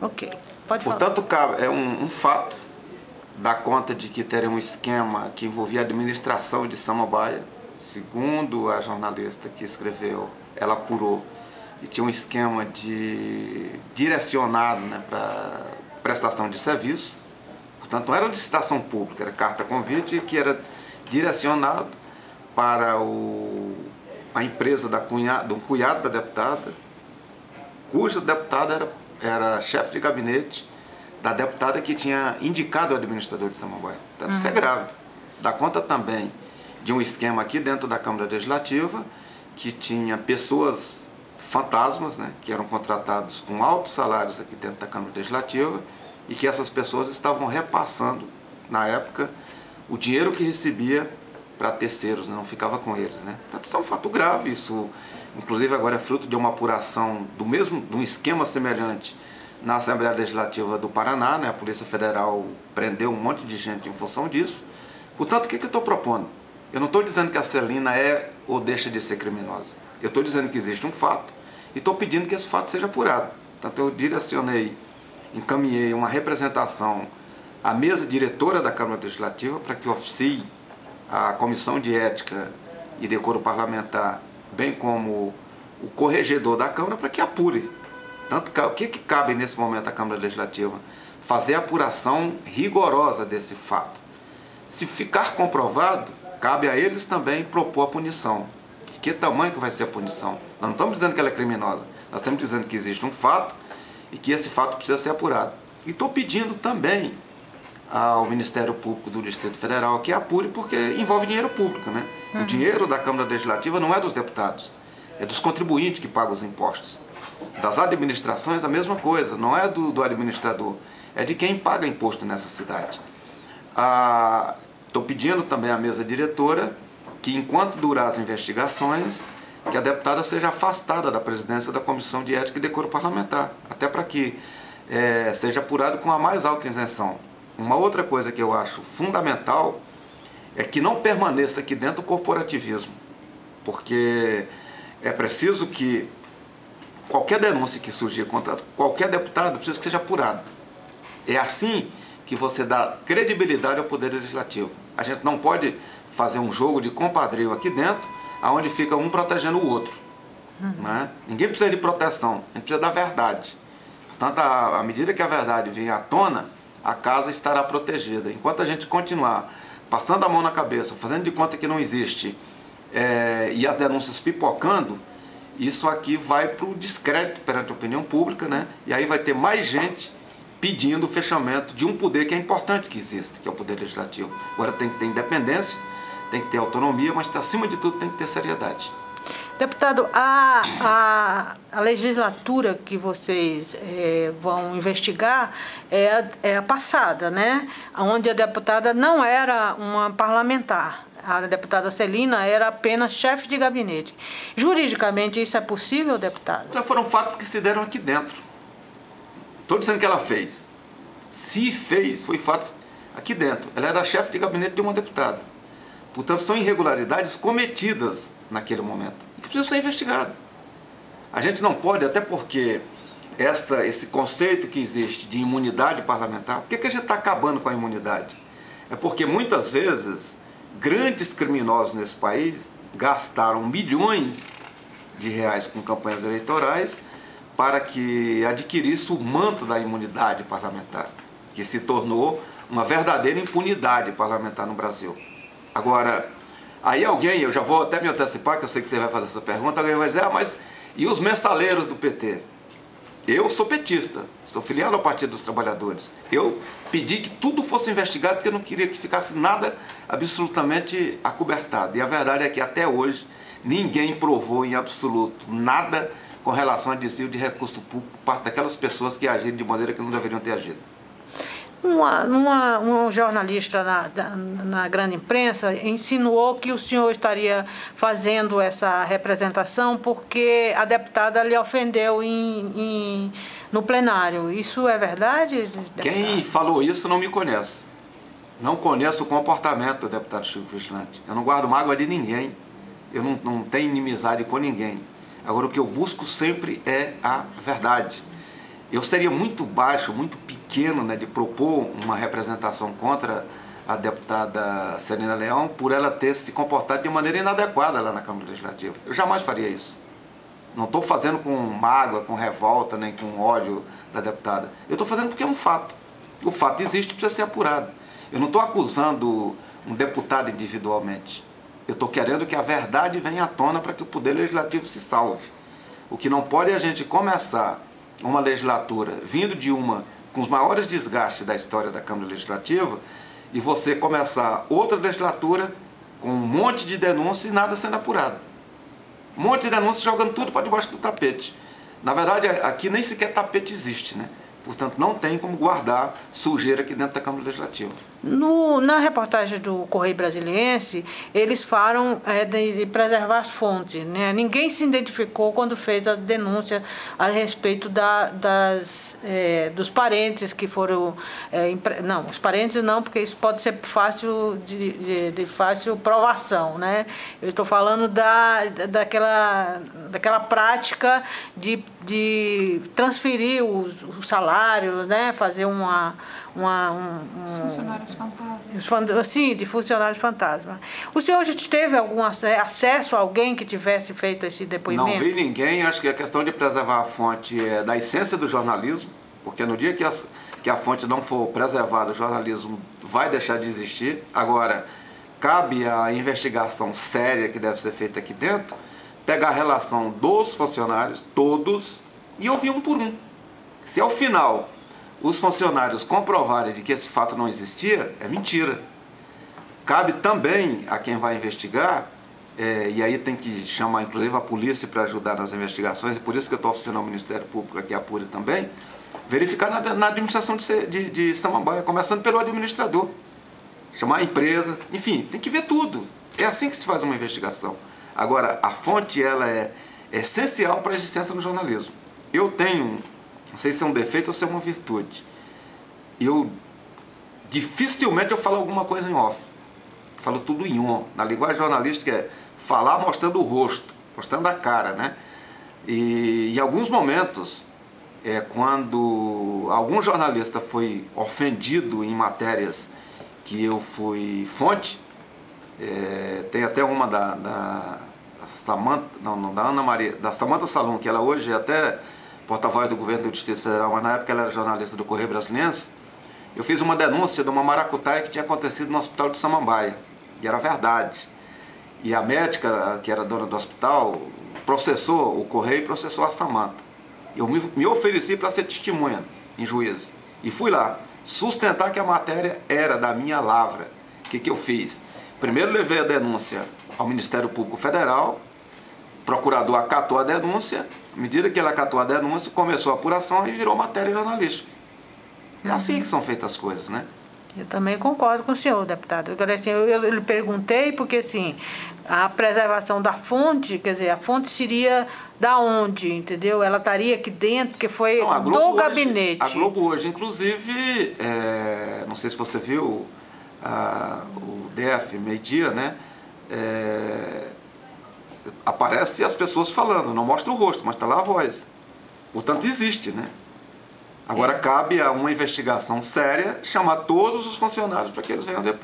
Ok, pode falar. Portanto, é um fato dá conta de que teria um esquema que envolvia a administração de Samambaia. Segundo a jornalista que escreveu, ela apurou e tinha um esquema direcionado, né, para prestação de serviço. Portanto, não era licitação pública, era carta-convite que era direcionado para a empresa do cunhado da deputada, cuja deputada era chefe de gabinete da deputada que tinha indicado o administrador de Samambaia. Então, isso é grave. Dá conta também de um esquema aqui dentro da Câmara Legislativa, que tinha pessoas fantasmas, né, que eram contratados com altos salários aqui dentro da Câmara Legislativa, e que essas pessoas estavam repassando, na época, o dinheiro que recebia para terceiros, né, não ficava com eles. Né? Então, isso é um fato grave. Isso, inclusive, agora é fruto de uma apuração de um esquema semelhante na Assembleia Legislativa do Paraná, né? A Polícia Federal prendeu um monte de gente em função disso. Portanto, o que eu estou propondo? Eu não estou dizendo que a Celina é ou deixa de ser criminosa. Eu estou dizendo que existe um fato e estou pedindo que esse fato seja apurado. Portanto, eu encaminhei uma representação à mesa diretora da Câmara Legislativa para que oficie a Comissão de Ética e Decoro Parlamentar, bem como o corregedor da Câmara, para que apure. Tanto, o que cabe nesse momento à Câmara Legislativa? Fazer a apuração rigorosa desse fato. Se ficar comprovado, cabe a eles também propor a punição. De que tamanho que vai ser a punição? Nós não estamos dizendo que ela é criminosa, nós estamos dizendo que existe um fato e que esse fato precisa ser apurado. E estou pedindo também ao Ministério Público do Distrito Federal que apure, porque envolve dinheiro público, né? O dinheiro da Câmara Legislativa não é dos deputados, é dos contribuintes que pagam os impostos. Das administrações, a mesma coisa, não é do administrador, é de quem paga imposto nessa cidade. Estou pedindo também à mesa diretora que, enquanto durar as investigações, que a deputada seja afastada da presidência da Comissão de Ética e Decoro Parlamentar, até para que seja apurado com a mais alta isenção. Uma outra coisa que eu acho fundamental é que não permaneça aqui dentro o corporativismo, porque é preciso que qualquer denúncia que surgir contra qualquer deputado precisa que seja apurada. É assim que você dá credibilidade ao Poder Legislativo. A gente não pode fazer um jogo de compadrio aqui dentro, onde fica um protegendo o outro. Né? Ninguém precisa de proteção, a gente precisa da verdade. Portanto, à medida que a verdade vier à tona, a casa estará protegida. Enquanto a gente continuar passando a mão na cabeça, fazendo de conta que não existe, e as denúncias pipocando, isso aqui vai para o descrédito perante a opinião pública, né? E aí vai ter mais gente pedindo o fechamento de um poder que é importante que exista, que é o Poder Legislativo. Agora tem que ter independência, tem que ter autonomia, mas acima de tudo tem que ter seriedade. Deputado, a legislatura que vocês vão investigar é a passada, né? Onde a deputada não era uma parlamentar. A deputada Celina era apenas chefe de gabinete. Juridicamente isso é possível, deputado? Já foram fatos que se deram aqui dentro. Estou dizendo que ela fez. Se fez, foi fatos aqui dentro. Ela era chefe de gabinete de uma deputada. Portanto, são irregularidades cometidas naquele momento e que precisam ser investigadas. A gente não pode, até porque esse conceito que existe de imunidade parlamentar, por que a gente está acabando com a imunidade? É porque muitas vezes grandes criminosos nesse país gastaram milhões de reais com campanhas eleitorais para que adquirisse o manto da imunidade parlamentar, que se tornou uma verdadeira impunidade parlamentar no Brasil. Agora, aí alguém, eu já vou até me antecipar, que eu sei que você vai fazer essa pergunta, alguém vai dizer, mas e os mensaleiros do PT? Eu sou petista, sou filiado ao Partido dos Trabalhadores. Eu pedi que tudo fosse investigado, porque eu não queria que ficasse nada absolutamente acobertado. E a verdade é que até hoje ninguém provou em absoluto nada com relação a desvio de recurso público por parte daquelas pessoas que agiram de maneira que não deveriam ter agido. Um jornalista na grande imprensa insinuou que o senhor estaria fazendo essa representação porque a deputada lhe ofendeu no plenário. Isso é verdade, deputado? Quem falou isso não me conhece. Não conheço o comportamento do deputado Chico Vigilante. Eu não guardo mágoa de ninguém. Eu não tenho inimizade com ninguém. Agora, o que eu busco sempre é a verdade. eu seria muito baixo, muito pequeno, né, de propor uma representação contra a deputada Celina Leão por ela ter se comportado de maneira inadequada lá na Câmara Legislativa. Eu jamais faria isso. Não estou fazendo com mágoa, com revolta, nem com ódio da deputada. Eu estou fazendo porque é um fato. O fato existe e precisa ser apurado. Eu não estou acusando um deputado individualmente. Eu estou querendo que a verdade venha à tona para que o Poder Legislativo se salve. O que não pode é a gente começar uma legislatura vindo de uma com os maiores desgastes da história da Câmara Legislativa e você começar outra legislatura com um monte de denúncias e nada sendo apurado. Um monte de denúncias jogando tudo para debaixo do tapete. Na verdade, aqui nem sequer tapete existe, né? Portanto, não tem como guardar sujeira aqui dentro da Câmara Legislativa. Na reportagem do Correio Brasiliense, eles falam de preservar as fontes, né? Ninguém se identificou quando fez a denúncia a respeito dos parentes que foram... não, os parentes não, porque isso pode ser fácil de fácil provação, né? Eu estou falando daquela prática de transferir o salário, né? Fazer Os funcionários fantasmas. Sim, de funcionários fantasma. O senhor já teve algum acesso a alguém que tivesse feito esse depoimento? Não vi ninguém. Acho que a questão de preservar a fonte é da essência do jornalismo, porque no dia que a fonte não for preservada, o jornalismo vai deixar de existir. Agora, cabe a investigação séria que deve ser feita aqui dentro, pegar a relação dos funcionários, todos, e ouvir um por um. Se ao final os funcionários comprovarem de que esse fato não existia, é mentira. Cabe também a quem vai investigar, e aí tem que chamar inclusive a polícia para ajudar nas investigações, e por isso que eu estou oficiando ao Ministério Público aqui, apure também, verificar na administração de Samambaia, começando pelo administrador, chamar a empresa, enfim, tem que ver tudo. É assim que se faz uma investigação. Agora, a fonte ela é essencial para a existência do jornalismo. Eu tenho... Não sei se é um defeito ou se é uma virtude. Dificilmente eu falo alguma coisa em off. Falo tudo em on. Na linguagem jornalística é falar mostrando o rosto, mostrando a cara, né? E em alguns momentos, quando algum jornalista foi ofendido em matérias que eu fui fonte, tem até uma da Samanta, não, da Ana Maria, da Samanta Salum, que ela hoje é até porta-voz do governo do Distrito Federal, mas na época ela era jornalista do Correio Brasiliense. Eu fiz uma denúncia de uma maracutaia que tinha acontecido no hospital de Samambaia, e era verdade. E a médica, que era dona do hospital, processou o Correio e processou a Samanta. Eu me ofereci para ser testemunha em juízo. E fui lá, sustentar que a matéria era da minha lavra. O que eu fiz? Primeiro levei a denúncia ao Ministério Público Federal, o procurador acatou a denúncia, à medida que ele acatou a denúncia, começou a apuração e virou matéria jornalística. É assim que são feitas as coisas, né? Eu também concordo com o senhor, deputado. Agora, assim, eu lhe perguntei porque, assim, a preservação da fonte, quer dizer, a fonte seria da onde, entendeu? Ela estaria aqui dentro, porque foi do gabinete. A Globo hoje, inclusive, não sei se você viu o DF meio-dia, né? Aparece as pessoas falando, não mostra o rosto, mas está lá a voz. Portanto, existe, né? Agora cabe a uma investigação séria chamar todos os funcionários para que eles venham depois.